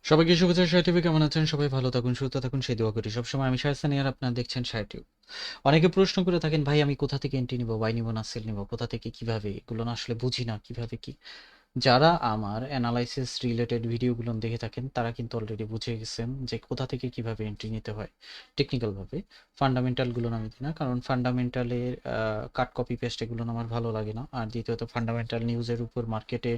সবাইকে শুভেচ্ছা। SahedTube কেমন আছেন? সবাই ভালো থাকুন, সুস্থ থাকুন, সেই দোয়া করি সবসময়। আমি সাহেদ সানি আর আপনারা দেখছেন SahedTube। অনেকে প্রশ্ন করে থাকেন, ভাই আমি কোথা থেকে এন্ট্রি নিব, বাই নিব না সেল নিব, কোথা থেকে কিভাবে? এগুলো না আসলে বুঝি না কিভাবে কি। যারা আমার অ্যানালাইসিস রিলেটেড ভিডিওগুলো দেখে থাকেন তারা কিন্তু অলরেডি বুঝে গেছেন যে কোথা থেকে কিভাবে এন্ট্রি নিতে হয় টেকনিক্যালভাবে। ফান্ডামেন্টালগুলো আমি দিই না, কারণ ফান্ডামেন্টালের কাট কপি পেস্ট এগুলো আমার ভালো লাগে না। আর দ্বিতীয়ত ফান্ডামেন্টাল নিউজের উপর মার্কেটে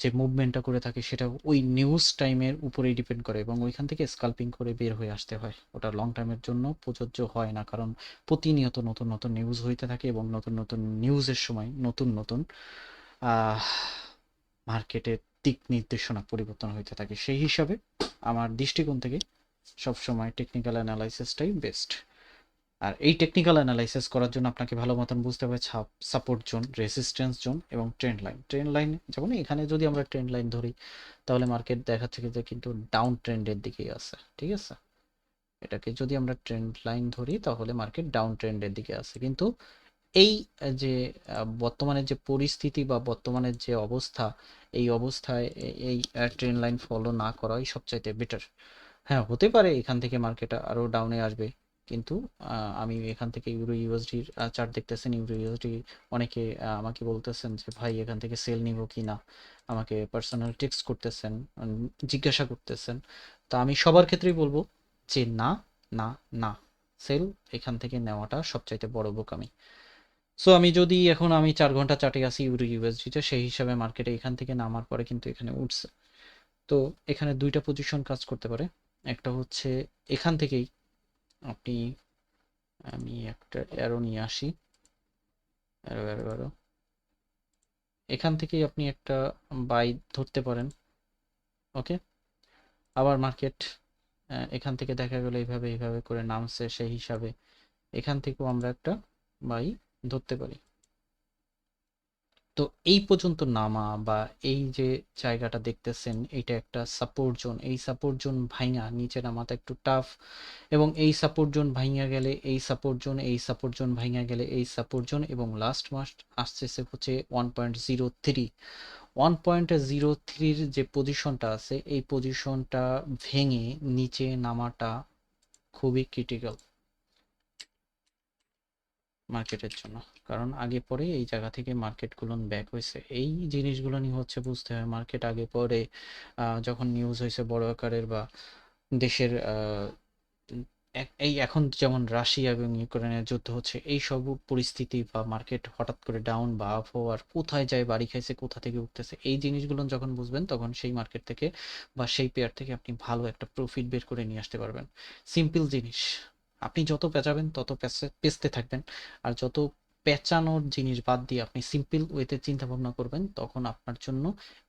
যে মুভমেন্টটা করে থাকে সেটা ওই নিউজ টাইমের উপরেই ডিপেন্ড করে, এবং ওইখান থেকে স্কাল্পিং করে বের হয়ে আসতে হয়। ওটা লং টাইমের জন্য প্রযোজ্য হয় না, কারণ প্রতিনিয়ত নতুন নতুন নিউজ হইতে থাকে, এবং নতুন নতুন নিউজের সময় নতুন নতুন আহ মার্কেটের দিক নির্দেশনা পরিবর্তন হইতে থাকে। সেই হিসাবে আমার দৃষ্টিকোণ থেকে সবসময় টেকনিক্যাল অ্যানালাইসিসটাই বেস্ট। আর এই টেকনিক্যাল অ্যানালাইসিস করার জন্য আপনাকে ভালো মতন বুঝতে হবে সাপোর্ট জোন, রেসিস্ট্যান্স জোন এবং ট্রেন্ড লাইন। ট্রেন্ড লাইন যেমন এখানে যদি আমরা ট্রেন্ড লাইন ধরি, তাহলে মার্কেট দেখাচ্ছে কিন্তু ডাউন ট্রেন্ডের দিকেই আছে, ঠিক আছে? এটাকে যদি আমরা ট্রেন্ড লাইন ধরি তাহলে মার্কেট ডাউন ট্রেন্ডের দিকে আছে। কিন্তু এই যে বর্তমানের যে পরিস্থিতি বা বর্তমানের যে অবস্থা, এই অবস্থায় এই ট্রেন্ড লাইন ফলো না করাই সবচাইতে বেটার। হ্যাঁ, হতে পারে এখান থেকে মার্কেট আরো ডাউনে আসবে, কিন্তু আমি এখান থেকে ইউরো ইউএসডির চার্ট দেখতেছেন। ইউরো ইউএসডি অনেকে আমাকে বলতেছেন যে ভাই এখান থেকে সেল নিব কি না, আমাকে পার্সোনাল টেক্সট করতেছেন, জিজ্ঞাসা করতেছেন। তা আমি সবার ক্ষেত্রেই বলবো যে না, না, না, সেল এখান থেকে নেওয়াটা সবচাইতে বড় বোকামি। সো আমি যদি এখন আমি 4 ঘন্টা চার্টে আছি ইউরো ইউএসডিতে, সেই হিসাবে মার্কেটে এখান থেকে নামার পরে কিন্তু এখানে উঠছে। তো এখানে দুইটা পজিশন কাজ করতে পারে। একটা হচ্ছে এখান থেকেই আপনি, আমি একটা অ্যারো নিয়ে আসি, অ্যারো অ্যারো অ্যারো, এখান থেকেই আপনি একটা বাই ধরতে পারেন। ওকে, আবার মার্কেট এখান থেকে দেখা গেল এইভাবে এইভাবে করে নামছে, সেই হিসাবে এখান থেকেও আমরা একটা বাই ধরতে পারি। তো এই পর্যন্ত নামা বা এই যে জায়গাটা দেখতেছেন, এটা একটা সাপোর্ট জোন। এই সাপোর্ট জোন ভাইঙা নিচে নামাটা একটু টাফ, এবং এই সাপোর্ট জোন ভাইঙা গেলে এই সাপোর্ট জোন, এই সাপোর্ট জোন ভাইঙা গেলে এই সাপোর্ট জোন, এবং লাস্ট মাস্ট আসতেছে হচ্ছে 1.03। 1.03-র যে পজিশনটা আছে, এই পজিশনটা ভেঙে নিচে নামাটা খুবই ক্রিটিক্যাল মার্কেটের জন্য। কারণ আগে পরে এই জায়গা থেকে মার্কেটগুলো ব্যাক হয়েছে, এই জিনিসগুলো নিয়ে হচ্ছে বুঝতে হয়। মার্কেট আগে পরে যখন নিউজ হয়েছে বড় আকারের, বা দেশের এই এখন যেমন রাশিয়া এবং ইউক্রেনের যুদ্ধ হচ্ছে, এই সব পরিস্থিতি বা মার্কেট হঠাৎ করে ডাউন বা আপ হওয়ার, কোথায় যায় বাড়ি খাইছে, কোথা থেকে উঠতেছে, এই জিনিসগুলো যখন বুঝবেন তখন সেই মার্কেট থেকে বা সেই পেয়ার থেকে আপনি ভালো একটা প্রফিট বের করে নিয়ে আসতে পারবেন। সিম্পল জিনিস, আপনি যত পেঁচাবেন তত পেঁচতে থাকবেন। আর যত পেঁচানোর জিনিস বাদ দিয়ে আপনি সিম্পল ওয়েতে চিন্তা ভাবনা করবেন, তখন আপনার জন্য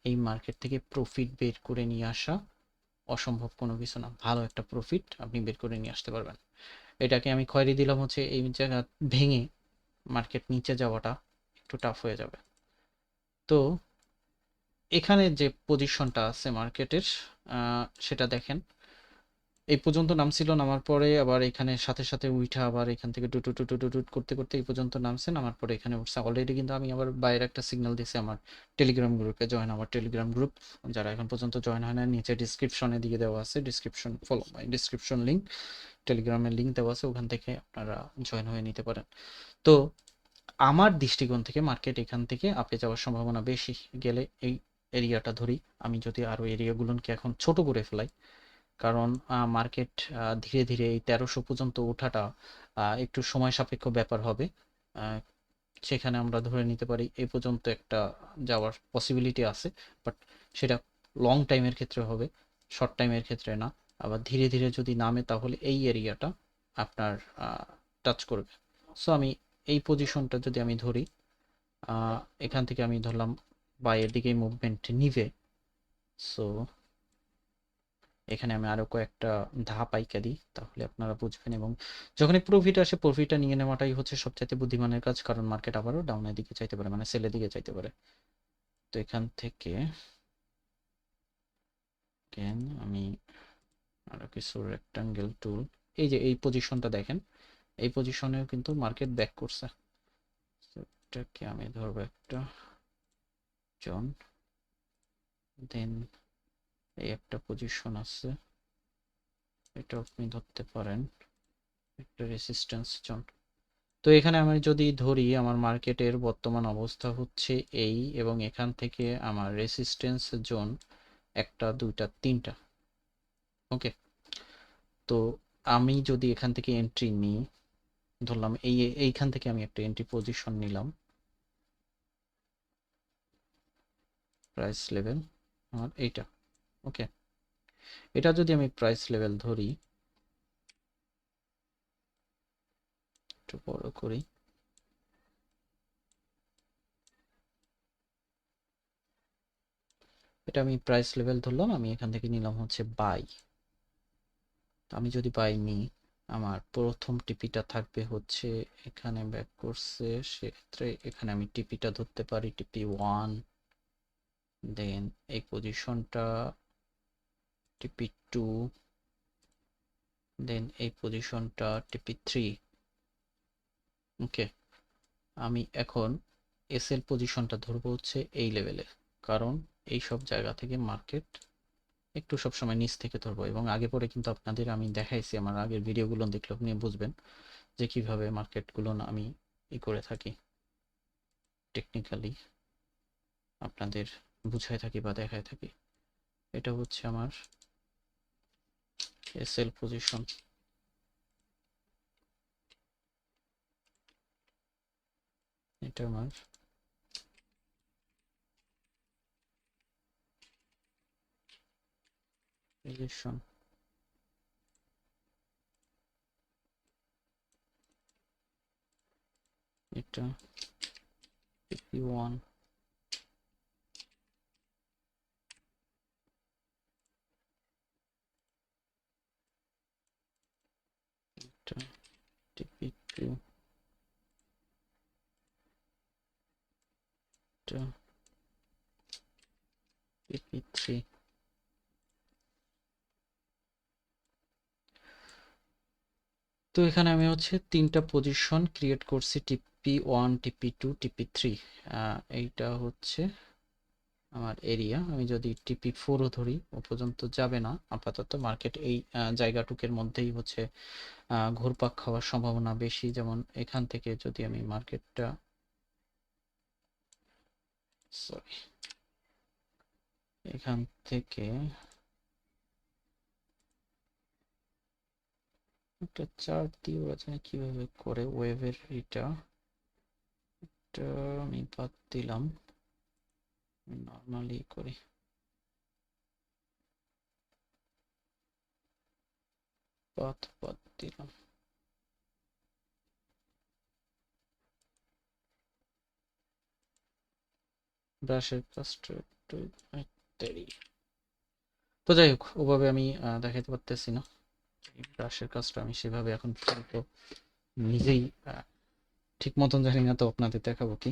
এই মার্কেট থেকে প্রফিট বের করে নিয়ে আসা অসম্ভব কোনো কিছু না। ভালো একটা প্রফিট আপনি বের করে নিয়ে আসতে পারবেন। এটাকে আমি খয়েরি দিলাম হচ্ছে এই জায়গা ভেঙে মার্কেট নিচে যাওয়াটা একটু টাফ হয়ে যাবে। তো এখানে যে পজিশনটা আছে মার্কেটের, সেটা দেখেন এই পর্যন্ত নামছিল, নামার পরে আবার এখানে সাথে সাথে উইঠা আবার এখান থেকে টুটু টুটু টুটু করতে করতে এই পর্যন্ত নামছে, নামার পরে এখানে উঠছে অলরেডি। কিন্তু আমি আবার বাইরে একটা সিগন্যাল দিয়েছি আমার টেলিগ্রাম গ্রুপে জয়েন। আমার টেলিগ্রাম গ্রুপ যারা এখন পর্যন্ত জয়েন হয় না, নিচে ডিসক্রিপশনে দিয়ে দেওয়া আছে, description follow my description link, টেলিগ্রামের লিঙ্ক দেওয়া আছে, ওখান থেকে আপনারা জয়েন হয়ে নিতে পারেন। তো আমার দৃষ্টিকোণ থেকে মার্কেট এখান থেকে আপে যাওয়ার সম্ভাবনা বেশি। গেলে এই এরিয়াটা ধরি, আমি যদি আরো এরিয়াগুলোকে এখন ছোট করে ফেলাই, কারণ মার্কেট ধীরে ধীরে এই 1300 পর্যন্ত ওঠাটা একটু সময় সাপেক্ষ ব্যাপার হবে। আহ, সেখানে আমরা ধরে নিতে পারি এই পর্যন্ত একটা যাওয়ার পসিবিলিটি আছে, বাট সেটা লং টাইমের ক্ষেত্রে হবে, শর্ট টাইমের ক্ষেত্রে না। আবার ধীরে ধীরে যদি নামে তাহলে এই এরিয়াটা আপনার টাচ করবে। সো আমি এই পজিশনটা যদি আমি ধরি, এখান থেকে আমি ধরলাম বাইরের দিকে মুভমেন্ট নিবে। সো এখানে আমি আরো কয়েকটা ধাপ আইকা দিই, তাহলে আপনারা বুঝবেন। এবং যখনই প্রফিট আসে, প্রফিটটা নিয়ে নেওয়াটাই হচ্ছে সবচাইতে বুদ্ধিমানের কাজ, কারণ মার্কেট আবারও ডাউনের দিকে চাইতে পারে, মানে সেলের দিকে চাইতে পারে। তো এখান থেকে কেন আমি আরো কিছু রেক্টাঙ্গেল টুল, এই যে এই পজিশনটা দেখেন, এই পজিশনেও কিন্তু মার্কেট ব্যাক করছে। তো এটাকে আমি ধরবো একটা জন, দেন এই একটা পজিশন আছে, এটা আপনি ধরতে পারেন একটা রেসিস্ট্যান্স জোন। তো এখানে আমি যদি ধরি আমার মার্কেটের বর্তমান অবস্থা হচ্ছে এই, এবং এখান থেকে আমার রেসিস্ট্যান্স জোন একটা, দুইটা, তিনটা। ওকে, তো আমি যদি এখান থেকে এন্ট্রি নিই, ধরলাম এইখান থেকে আমি একটা এন্ট্রি পজিশন নিলাম, প্রাইস লেভেল আমার এইটা। ওকে, এটা যদি আমি প্রাইস লেভেল ধরি, একটু বড় করি, এটা আমি প্রাইস লেভেল ধরলাম, আমি এখান থেকে নিলাম হচ্ছে বাই। আমি যদি বাই নিই, আমার প্রথম টিপিটা থাকবে হচ্ছে এখানে ব্যাক করছে, সেক্ষেত্রে এখানে আমি টিপিটা ধরতে পারি, টিপি 1, দেন এই পজিশনটা টিপি 2, দেন এই পজিশনটা টিপি 3। ওকে, আমি এখন এসএল পজিশনটা ধরবো হচ্ছে এই লেভেলে, কারণ এই সব জায়গা থেকে মার্কেট একটু সবসময় নিচ থেকে ধরবো, এবং আগে পরে কিন্তু আপনাদের আমি দেখাইছি, আমার আগের ভিডিওগুলো দেখলে আপনি বুঝবেন যে কিভাবে মার্কেটগুলো আমি করে থাকি, টেকনিক্যালি আপনাদের বুঝায় থাকি বা দেখায় থাকি। এটা হচ্ছে আমার এসএল পজিশন, এটা আমার পজিশন, এটা টিপি1, এটা টিপি2, এটা টিপি3। তো এখানে আমি হচ্ছে তিনটা পজিশন ক্রিয়েট করছি, টিপি1, টিপি2, টিপি3। এইটা হচ্ছে আমার এরিয়া। আমি যদি টিপি4ও ধরি, ও পর্যন্ত যাবে না আপাতত, মার্কেট এই জায়গাটুকের মধ্যেই হচ্ছে ঘুরপাক খাওয়ার সম্ভাবনা বেশি। যেমন এখান থেকে যদি আমি মার্কেটটা, সরি, এখান থেকে একটা চার্ট দিয়ে ওরা জানি কিভাবে করে ওয়েভের এটা আমি বাদ দিলাম, নর্মালি করি, বাদ দিলাম। ব্রাশের কাজটা একটু দেরি। তো যাই হোক, ওভাবে আমি দেখাতে পারতেছি না, ব্রাশের কাজটা আমি সেভাবে এখন পর্যন্ত নিজেই ঠিক মতন জানি না, তো আপনাদের দেখাবো কি,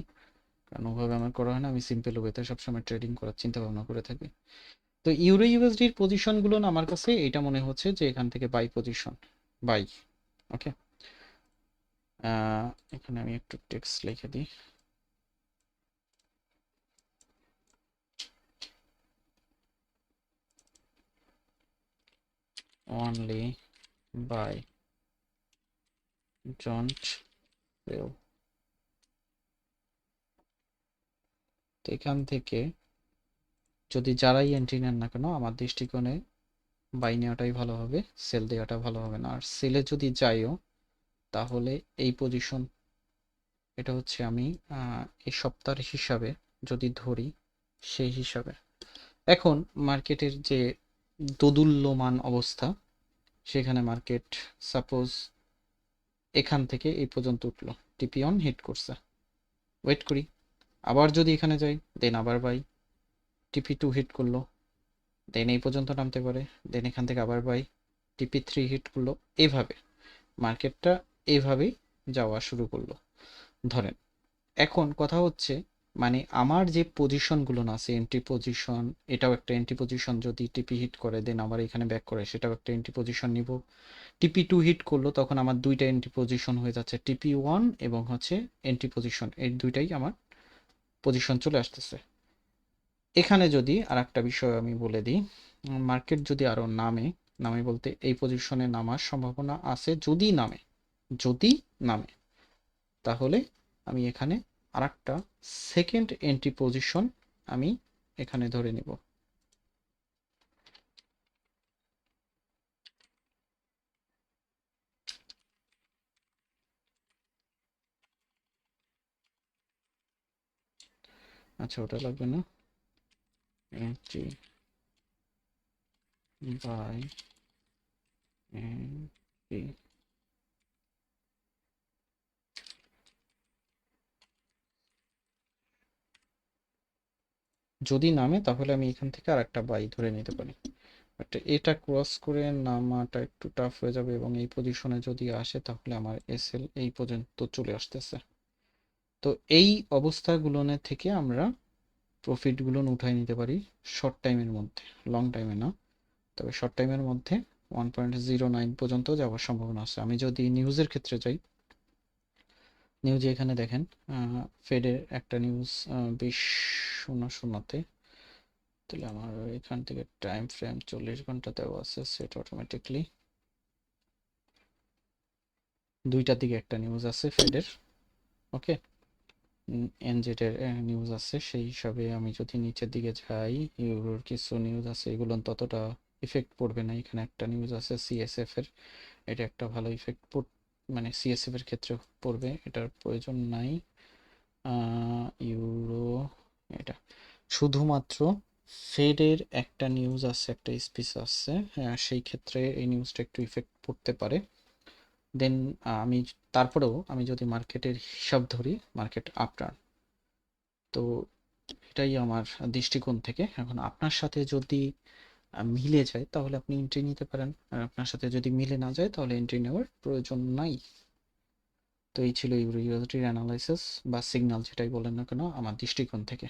কারণ ওভাবে আমার করা হয় না। আমি সিম্পল ওয়েতে সবসময় ট্রেডিং করার চিন্তা ভাবনা করে থাকি। তো ইউরো ইউএসডির পজিশনগুলো না আমার কাছে এটা মনে হচ্ছে যে এখান থেকে বাই পজিশন, বাই। ওকে, এখানে আমি একটু টেক্সট লিখে দিই, অনলি বাই, ডোন্ট সেল। তো এখান থেকে যদি যারাই এন্ট্রি নেন না কেন, আমার দৃষ্টিকোণে বাই নেওয়াটাই ভালো হবে, সেল দেওয়াটা ভালো হবে না। আর সেলে যদি যাইও, তাহলে এই পজিশন, এটা হচ্ছে আমি এই সপ্তাহের হিসাবে যদি ধরি, সেই হিসাবে এখন মার্কেটের যে দোদুল্যমান অবস্থা, সেখানে মার্কেট সাপোজ এখান থেকে এই পর্যন্ত উঠলো, টিপি অন হিট করছে, ওয়েট করি, আবার যদি এখানে যাই, দেন আবার বাই, টিপি2 হিট করলো, দেন এই পর্যন্ত নামতে পারে, দেন এখান থেকে আবার বাই, টিপি3 হিট করলো, এইভাবে মার্কেটটা এইভাবেই যাওয়া শুরু করলো ধরেন। এখন কথা হচ্ছে, মানে আমার যে পজিশনগুলো না আছে, এন্ট্রি পজিশন, এটাও একটা এন্ট্রি পজিশন, যদি টিপি হিট করে দেন আবার এখানে ব্যাক করে, সেটাও একটা এন্ট্রি পজিশন নিব। টিপি2 হিট করলো, তখন আমার দুইটা এন্ট্রি পজিশন হয়ে যাচ্ছে, টিপি1 এবং হচ্ছে এন্ট্রি পজিশন, এই দুইটাই আমার পজিশন চলে আসতেছে। এখানে যদি আর একটা বিষয় আমি বলে দিই, মার্কেট যদি আরো নামে, নামে বলতে এই পজিশনে নামার সম্ভাবনা আছে, যদি নামে তাহলে আমি এখানে আরেকটা সেকেন্ড এন্ট্রি পজিশন আমি এখানে ধরে নিব। আচ্ছা, ওটা লাগবে না, এন্ট্রি বাই এন্ট্রি। যদি নামে তাহলে আমি এখান থেকে আরেকটা বাই ধরে নিতে পারি, বাট এটা ক্রস করে নামাটা একটু টাফ হয়ে যাবে, এবং এই পজিশনে যদি আসে তাহলে আমার এসএল এই পর্যন্ত চলে আসতেছে। তো এই অবস্থাগুলোনে থেকে আমরা প্রফিটগুলো উঠাই নিতে পারি শর্ট টাইমের মধ্যে, লং টাইমে না, তবে শর্ট টাইমের মধ্যে 1.09 পর্যন্ত যাওয়ার সম্ভাবনা আছে। আমি যদি নিউজের ক্ষেত্রে যাই, নিউজে এখানে দেখেন ফেডের একটা নিউজ 20:00-তে, তাহলে আমার এখান থেকে টাইম ফ্রেম 40 ঘন্টা দেওয়া আছে, সেট অটোমেটিকলি 2টার দিকে একটা নিউজ আছে ফেডের। ওকে, এনজেডের নিউজ আছে, সেই হিসাবে আমি যদি নিচের দিকে যাই, ইউরোর কিছু নিউজ আছে, এগুলো ততটা ইফেক্ট পড়বে না। এখানে একটা নিউজ আছে সিএসএফ এর, এটা একটা ভালো ইফেক্ট মানে সিএসএফ এর ক্ষেত্রে পড়বে, এটার প্রয়োজন নাই। ইউরো, এটা শুধুমাত্র ফেডের একটা নিউজ আছে, একটা স্পিচ আছে, সেই ক্ষেত্রে এই নিউজটা একটু ইফেক্ট পড়তে পারে। দেন আমি তারপরেও আমি যদি মার্কেটের হিসাব ধরি, মার্কেট আপটার্ন, তো এটাই আমার দৃষ্টিকোণ থেকে। এখন আপনার সাথে যদি মিলে যায় তাহলে আপনি এন্ট্রি নিতে পারেন, আর আপনার সাথে যদি মিলে না যায় তাহলে এন্ট্রি নেওয়ার প্রয়োজন নাই। তো এই ছিল ইউরোসডির অ্যানালাইসিস বা সিগন্যাল, যেটাই বলেন না কেন, আমার দৃষ্টিকোণ থেকে।